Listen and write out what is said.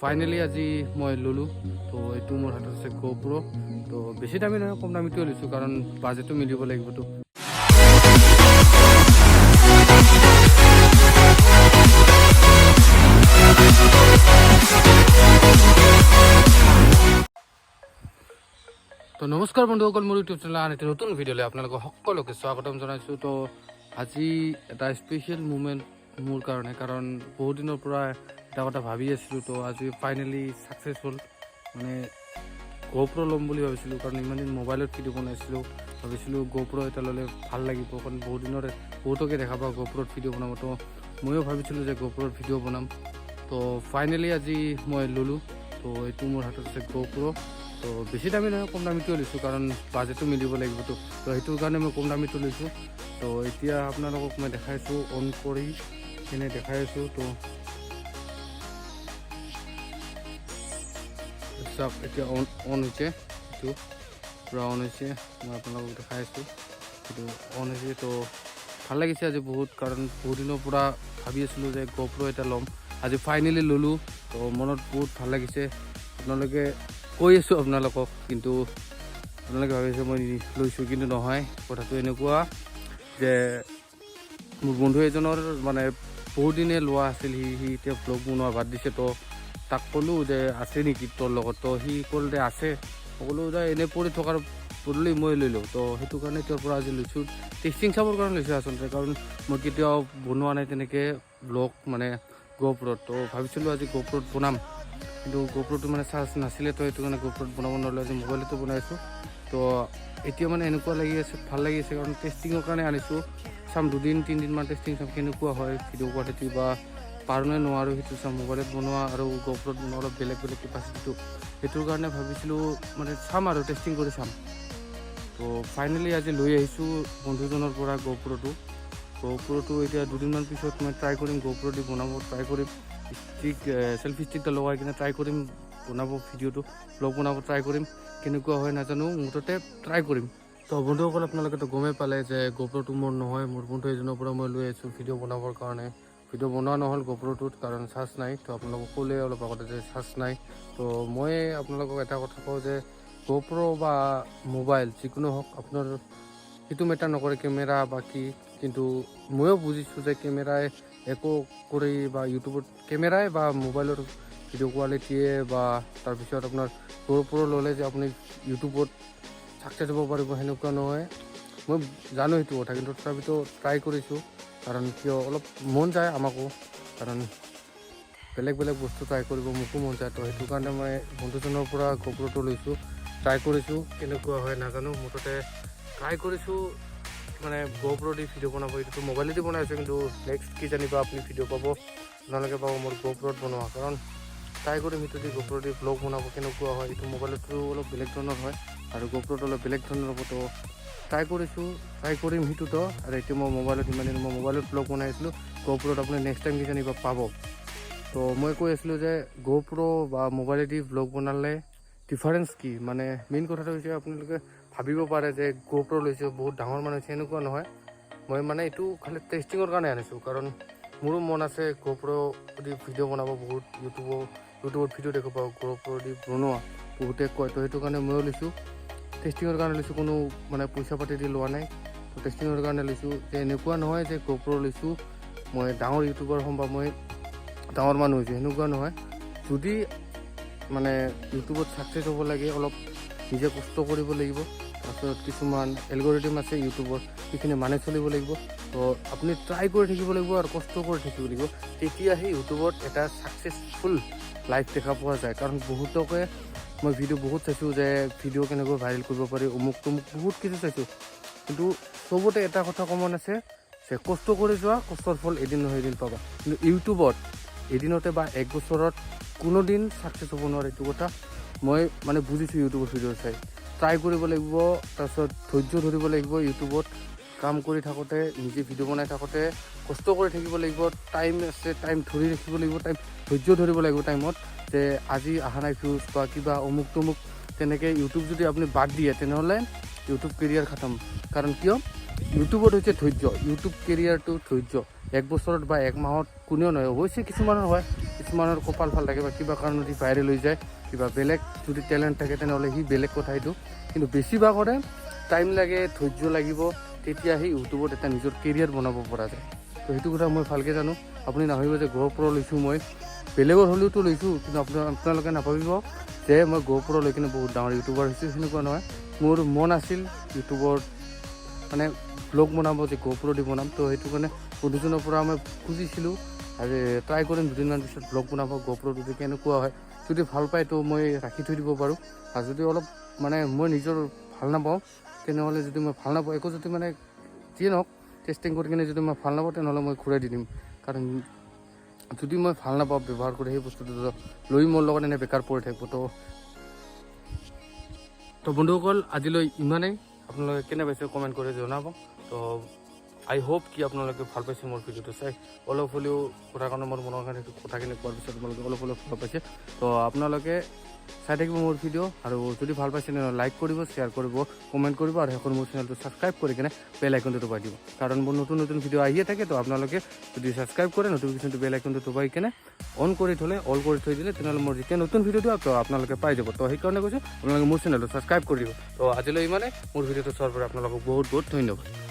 Finally আজি মই ল'লোঁ। তো এইটো মোৰ হাতত আছে GoPro। তো বেছি দামী নহয়, কম দামীটোৱে লৈছোঁ কাৰণ বাজেটটো মিলিব লাগিবতো। তো নমস্কাৰ বন্ধুসকল, মোৰ ইউটিউব চেনেল আন এটা নতুন ভিডিঅ'লৈ আপোনালোকক সকলোকে স্বাগতম জনাইছোঁ। তো আজি এটা স্পেচিয়েল মুমেণ্ট মোৰ কাৰণে, কাৰণ বহুত দিনৰ পৰা এটা কথা ভাবি আছিলোঁ। তো আজি ফাইনেলি ছাকচেছফুল। মানে GoPro ল'ম বুলি ভাবিছিলোঁ, কাৰণ ইমান দিন মোবাইলত ভিডিঅ' বনাইছিলোঁ। ভাবিছিলোঁ GoPro এটা ল'লে ভাল লাগিব, কাৰণ বহুতকে দেখা পাওঁ GoProত ভিডিঅ' বনাব। তো ময়ো ভাবিছিলোঁ যে GoProত ভিডিঅ' বনাম। তো ফাইনেলি আজি মই ল'লোঁ। তো এইটো মোৰ হাতত আছে GoPro। তো বেছি দামী নহয়, কম দামীটোৱে লৈছোঁ, কাৰণ বাজেটটো মিলিব লাগিবতো। তো সেইটোৰ কাৰণে মই কম দামীটো লৈছোঁ। তো এতিয়া আপোনালোকক মই দেখাইছোঁ, অন কৰি কিনে দেখাই আছোঁ। তো চাওক, এতিয়া অন হৈছে, এইটো পূৰা অন হৈছে। মই আপোনালোকক দেখাই আছোঁ, এইটো অন হৈছে। তো ভাল লাগিছে আজি বহুত, কাৰণ বহুত দিনৰ পৰা ভাবি আছিলোঁ যে GoPro এটা ল'ম। আজি ফাইনেলি ল'লোঁ। তো মনত বহুত ভাল লাগিছে। আপোনালোকে কৈ আছোঁ আপোনালোকক, কিন্তু আপোনালোকে ভাবিছে মই লৈছোঁ, কিন্তু নহয়। কথাটো এনেকুৱা যে মোৰ বন্ধু এজনৰ মানে বহুত দিনে লোৱা আছিল। সি এতিয়া ব্লগ বনোৱা বাদ দিছে। তো তাক ক'লোঁ যে আছে নেকি তোৰ লগত। তো সি ক'লে যে আছে। সকলো যে এনেই পৰি থকাৰ বদলি মই লৈ লওঁ। তো সেইটো কাৰণে তেওঁৰ পৰা আজি লৈছোঁ। টেষ্টিং চাবৰ কাৰণে লৈছোঁ আচলতে, কাৰণ মই কেতিয়াও বনোৱা নাই তেনেকৈ ব্লগ, মানে GoProত। তো ভাবিছিলোঁ আজি GoProত বনাম, কিন্তু GoProটো মানে চাৰ্জ নাছিলে। তো সেইটো কাৰণে GoProত বনাব নোৱাৰিলোঁ, আজি মোবাইলতো বনাইছোঁ। তো এতিয়া মানে এনেকুৱা লাগি আছে, ভাল লাগি আছে, কাৰণ টেষ্টিঙৰ কাৰণে আনিছোঁ। চাম 2-3 দিনমান টেষ্টিং চাম, কেনেকুৱা হয় ভিডিঅ' কোৱালিটি, বা পাৰোঁ নে নোৱাৰোঁ সেইটো চাম। মোবাইলত বনোৱা আৰু GoProত বনোৱা অলপ বেলেগ কেপাচিটিটো, সেইটোৰ কাৰণে ভাবিছিলোঁ মানে চাম আৰু টেষ্টিং কৰি চাম। তো ফাইনেলি আজি লৈ আহিছোঁ বন্ধুজনৰ পৰা GoProটো এতিয়া 2দিনমান পিছত মই ট্ৰাই কৰিম, GoPro দি বনাব ট্ৰাই কৰিম। চেল্ফি ষ্টিকটা লগাই কিনে ট্ৰাই কৰিম বনাব, ভিডিঅ'টো ব্লগ বনাব ট্ৰাই কৰিম। কেনেকুৱা হয় নাজানো, মুঠতে ট্ৰাই কৰিম। তো বন্ধুসকল, আপোনালোকেতো গমেই পালে যে GoProটো মোৰ নহয়, মোৰ বন্ধু এজনৰ পৰা মই লৈ আহিছোঁ ভিডিঅ' বনাবৰ কাৰণে। ভিডিঅ' বনোৱা নহ'ল GoProটোত, কাৰণ চাৰ্জ নাই। তো আপোনালোকক ক'লে অলপ আগতে যে চাৰ্জ নাই। তো মই আপোনালোকক এটা কথা কওঁ যে GoPro বা মোবাইল যিকোনো হওক, আপোনাৰ সেইটো মেটাৰ নকৰে কেমেৰা বা কি। কিন্তু ময়ো বুজিছোঁ যে কেমেৰাই একো কৰি, বা ইউটিউবত কেমেৰাই বা মোবাইলৰ ভিডিঅ' কোৱালিটিয়ে, বা তাৰপিছত আপোনাৰ GoPro ল'লে যে আপুনি ইউটিউবত ছাকচেছ হ'ব পাৰিব, সেনেকুৱা নহয়। মই জানো সেইটো কথা, কিন্তু তথাপিতো ট্ৰাই কৰিছোঁ। কাৰণ কিয়, অলপ মন যায় আমাকো, কাৰণ বেলেগ বস্তু ট্ৰাই কৰিব মোকো মন যায়। তো সেইটো কাৰণে মই বন্ধুজনৰ পৰা GoProটো লৈছোঁ, ট্ৰাই কৰিছোঁ। কেনেকুৱা হয় নাজানো, মুঠতে ট্ৰাই কৰিছোঁ। মানে GoPro দি ভিডিঅ' বনাব, এইটোতো মোবাইলেদি বনাইছোঁ, কিন্তু নেক্সট কি জানিবা আপুনি ভিডিঅ' পাব, আপোনালোকে পাব মোৰ GoProত বনোৱা। কাৰণ ট্ৰাই কৰিম সেইটো দি GoPro দি ব্লগ বনাব, কেনেকুৱা হয়। এইটো মোবাইলতো অলপ বেলেগ ধৰণৰ হয়, আৰু GoProটো অলপ বেলেগ ধৰণৰ হ'ব। তো ট্ৰাই কৰিম সেইটোতো। আৰু এতিয়া মই মোবাইলত ইমান দিন মই মোবাইলত ব্লগ বনাই আছিলোঁ, GoProত আপুনি নেক্সট টাইম কি জানিবা পাব। তো মই কৈ আছিলোঁ যে GoPro বা মোবাইলেদি ব্লগ বনালে ডিফাৰেঞ্চ কি। মানে মেইন কথাটো হৈছে, আপোনালোকে ভাবিব পাৰে যে GoPro লৈছে বহুত ডাঙৰ মানুহ হৈছে, এনেকুৱা নহয়। মই মানে এইটো খালি টেষ্টিঙৰ কাৰণে আনিছোঁ, কাৰণ মোৰো মন আছে GoPro দি ভিডিঅ' বনাব। বহুত ইউটিউবত ভিডিঅ' দেখি পাওঁ GoPro দি বনোৱা, বহুতে কয়। তো সেইটো কাৰণে ময়ো লৈছোঁ, টেষ্টিঙৰ কাৰণে লৈছোঁ। কোনো মানে পইচা পাতি দি লোৱা নাই। তো টেষ্টিঙৰ কাৰণে লৈছোঁ। যে এনেকুৱা নহয় যে GoPro লৈছোঁ মই ডাঙৰ ইউটিউবাৰ হ'ম বা মই ডাঙৰ মানুহ হৈছোঁ, সেনেকুৱা নহয়। যদি মানে ইউটিউবত ছাকচেছ হ'ব লাগে, অলপ নিজে কষ্ট কৰিব লাগিব। তাৰপিছত কিছুমান এলগৰিথম আছে ইউটিউবত, সেইখিনি মানি চলিব লাগিব। তো আপুনি ট্ৰাই কৰি থাকিব লাগিব আৰু কষ্ট কৰি থাকিব লাগিব, তেতিয়াহে ইউটিউবত এটা ছাকচেছফুল লাইফ দেখা পোৱা যায়। কাৰণ বহুতকে মই ভিডিঅ' বহুত চাইছোঁ যে ভিডিঅ' কেনেকৈ ভাইৰেল কৰিব পাৰি, অমুক বহুত কিছু চাইছোঁ। কিন্তু চবতে এটা কথা কমন আছে, যে কষ্ট কৰি যোৱা, কষ্টৰ ফল এদিন নহয় এদিন পাবা। কিন্তু ইউটিউবত এদিনতে বা এক বছৰত কোনো দিন ছাকচেছ হ'ব নোৱাৰে। এইটো কথা মই মানে বুজিছোঁ ইউটিউবৰ ভিডিঅ' চাই। ট্ৰাই কৰিব লাগিব, তাৰপিছত ধৈৰ্য ধৰিব লাগিব। ইউটিউবত কাম কৰি থাকোঁতে, নিজে ভিডিঅ' বনাই থাকোঁতে কষ্ট কৰি থাকিব লাগিব। টাইম আছে, টাইম ধৰি ৰাখিব লাগিব, ধৈৰ্য ধৰিব লাগিব টাইমত, যে আজি অহা নাই ভিউজ বা কিবা অমুক তমুক। তেনেকৈ ইউটিউব যদি আপুনি বাদ দিয়ে, তেনেহ'লে ইউটিউব কেৰিয়াৰ খতম। কাৰণ কিয়, ইউটিউবত হৈছে ধৈৰ্য, ইউটিউব কেৰিয়াৰটো ধৈৰ্য। 1 বছৰত বা 1 মাহত কোনেও নহয়। অৱশ্যে কিছুমানৰ হয়, কিছুমানৰ কপাল ভাল থাকে বা কিবা কাৰণত সি ভাইৰেল হৈ যায়, কিবা বেলেগ যদি টেলেণ্ট থাকে তেনেহ'লে সি বেলেগ কথা এইটো। কিন্তু বেছিভাগৰে টাইম লাগে, ধৈৰ্য লাগিব, তেতিয়া সি ইউটিউবত এটা নিজৰ কেৰিয়াৰ বনাব পৰা যায়। তো সেইটো কথা মই ভালকৈ জানো। আপুনি নাভাবিব যে GoPro লৈছোঁ মই, বেলেগৰ হ'লেওতো লৈছোঁ, কিন্তু আপোনালোকে নাভাবিব যে মই GoPro লৈ কিনে বহুত ডাঙৰ ইউটিউবাৰ হৈছোঁ, সেনেকুৱা নহয়। মোৰ মন আছিল ইউটিউবত মানে ব্লগ বনাব, যে GoPro দি বনাম। তো সেইটো কাৰণে বন্ধুজনৰ পৰা মই খুজিছিলোঁ আৰু ট্ৰাই কৰিম 2 দিনমান পিছত ব্লগ বনাব GoPro যদি কেনেকুৱা হয়। যদি ভাল পায় তো মই ৰাখি থৈ দিব পাৰোঁ, আৰু যদি অলপ মানে মই নিজৰ ভাল নাপাওঁ তেনেহ'লে, যদি মই ভাল নাপাওঁ একো, যদি মানে যিয়ে নহওক টেষ্টিং কৰি কিনে যদি মই ভাল নাপাওঁ তেনেহ'লে মই ঘূৰাই দি দিম। কাৰণ যদি মই ভাল নাপাওঁ ব্যৱহাৰ কৰি সেই বস্তুটো লৈ মোৰ লগত এনে বেকাৰ পৰি থাকিব। তো বন্ধুসকল আজিলৈ ইমানেই। আপোনালোকে কেনে পাইছে কমেণ্ট কৰি জনাব। তো আই হোপ কি আপোনালোকে ভাল পাইছে মোৰ ভিডিঅ'টো চাই। অলপ হ'লেও কথা কাৰণে মোৰ মনৰ কাৰণে কথাখিনি কোৱাৰ পিছত আপোনালোকে অলপ হ'লেও ভাল পাইছে। তো আপোনালোকে চাই থাকিব মোৰ ভিডিঅ', আৰু যদি ভাল পাইছে তেনেহ'লে লাইক কৰিব, শ্বেয়াৰ কৰিব, কমেণ্ট কৰিব, আৰু শেষত মোৰ চেনেলটো ছাবস্ক্ৰাইব কৰি কিনে বেল আইকনটো দবাই দিব। কাৰণ মোৰ নতুন নতুন ভিডিঅ' আহিয়ে থাকে। তো আপোনালোকে যদি ছাবস্ক্ৰাইব কৰে, নটিফিকেশ্যনটো বেল আইকনটো দবাই কিনে অন কৰি থ'লে, অল কৰি থৈ দিলে, তেনেহ'লে মোৰ যেতিয়া নতুন ভিডিঅ'টো আপোনালোকে পাই যাব। তো সেইকাৰণে কৈছোঁ আপোনালোকে মোৰ চেনেলটো ছাবস্ক্ৰাইব কৰি দিব। তো আজিলৈ ইমানে। মোৰ ভিডিঅ'টো চোৱাৰ পৰা আপোনালোকক বহুত বহুত ধন্যবাদ।